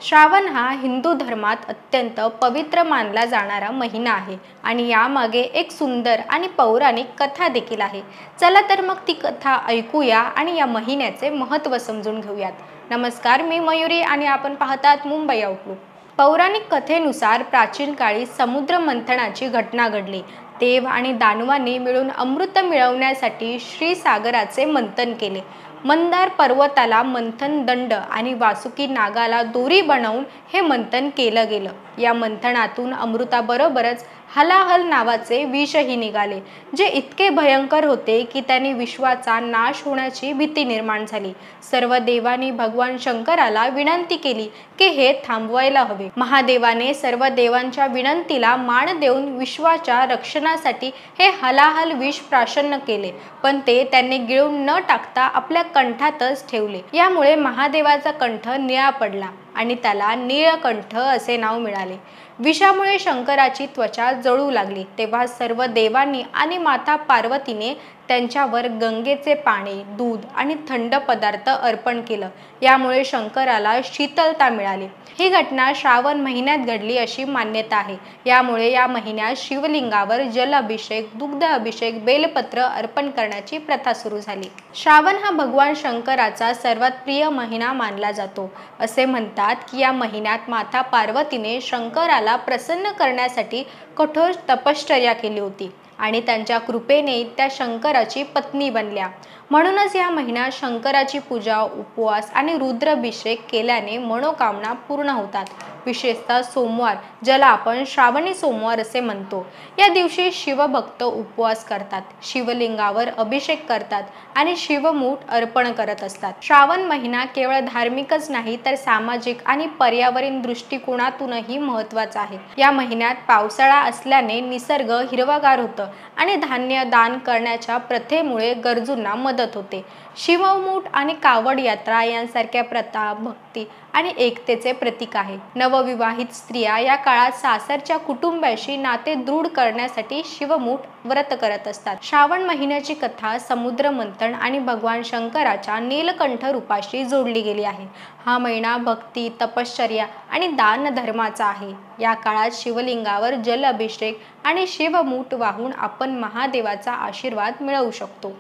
श्रावण हा हिंदू धर्मात अत्यंत पवित्र मानला जाणारा महिना आहे आणि यामागे एक सुंदर आणि पौराणिक कथा देखील आहे। चला तर मग ती कथा ऐकूया आणि या महिन्याचे महत्त्व समजून घेऊयात। नमस्कार, मी मयुरी आणि आपण पाहतात मुंबई आउटलुक। पौराणिक कथेनुसार प्राचीन काळी समुद्र मंथनाची घटना घडली। देव आणि दानवांनी मिळून अमृत मिळवण्यासाठी क्षीरसागराचे मंथन केले। मंदार पर्वताला मंथन दंड आणि वासुकी नागाला दोरी बनवून हे मंथन केलं गेलं। या मंथनातून अमृताबरोबरच हलाहल नावाचे विषही निघाले, जे इतके भयंकर होते की त्यांनी विश्वाचा नाश होण्याची भीती निर्माण झाली। सर्व देवांनी भगवान शंकराला विनंती केली की हे थांबवायला हवे। महादेवाने सर्व देवांच्या विनंतीला मान देऊन विश्वाच्या रक्षणासाठी हे हलाहल विष प्राशन केले, पण ते त्यांनी गिळून न टाकता आपल्या कंठातच ठेवले। यामुळे महादेवाचा कंठ निळा पडला आणि त्याला नीलकंठ असे नाव मिळाले। विषामुळे शंकराची त्वचा जळू लागली, तेव्हा सर्व देवांनी आणि माता पार्वतीने त्यांच्यावर गंगेचे पाणी, दूध आणि थंड पदार्थ अर्पण केलं। यामुळे शंकराला शीतलता मिळाली। ही घटना श्रावण महिन्यात घडली अशी मान्यता आहे। यामुळे या महिन्यात शिवलिंगावर जल अभिषेक, दुग्ध अभिषेक, बेलपत्र अर्पण करण्याची प्रथा सुरू झाली। श्रावण हा भगवान शंकराचा सर्वात प्रिय महिना मानला जातो। असे म्हणतात की या महिन्यात माता पार्वतीने शंकराला प्रसन्न करण्यासाठी कठोर तपश्चर्या केली होती आणि त्यांच्या कृपेने त्या शंकराची पत्नी बनल्या। म्हणूनच या महिन्यात शंकराची पूजा, उपवास आणि रुद्राभिषेक केल्याने मनोकामना पूर्ण होतात। विशेषतः सोमवार, ज्याला आपण श्रावणी सोमवार असे म्हणतो, या दिवशी शिवभक्त उपवास करतात, शिवलिंगावर अभिषेक करतात आणि शिवमूठ अर्पण करत असतात। श्रावण महिना केवळ धार्मिकच नाही तर सामाजिक आणि पर्यावरण दृष्टिकोनातूनही महत्त्वाचा आहे। या महिन्यात पावसाळा असल्याने निसर्ग हिरवागार होतं आणि धान्य दान करण्याच्या प्रथेमुळे गरजूंना मदत होते। शिवमूठ आणि कावड यात्रा यांसारख्या प्रथा भक्ती आणि एकतेचे प्रतीक आहे। नवविवाहित स्त्रिया या काळात सासरच्या कुटुंबाशी नाते दृढ करण्यासाठी शिवमूठ व्रत करत असतात। श्रावण महिन्याची कथा समुद्र मंथन आणि भगवान शंकराच्या नीलकंठ रूपाशी जोडली गेली आहे। हा महिना भक्ती, तपश्चर्या आणि दान धर्माचा आहे। या काळात शिवलिंगावर जल अभिषेक आणि शिवमूठ वाहून आपण महादेवाचा आशीर्वाद मिळवू शकतो।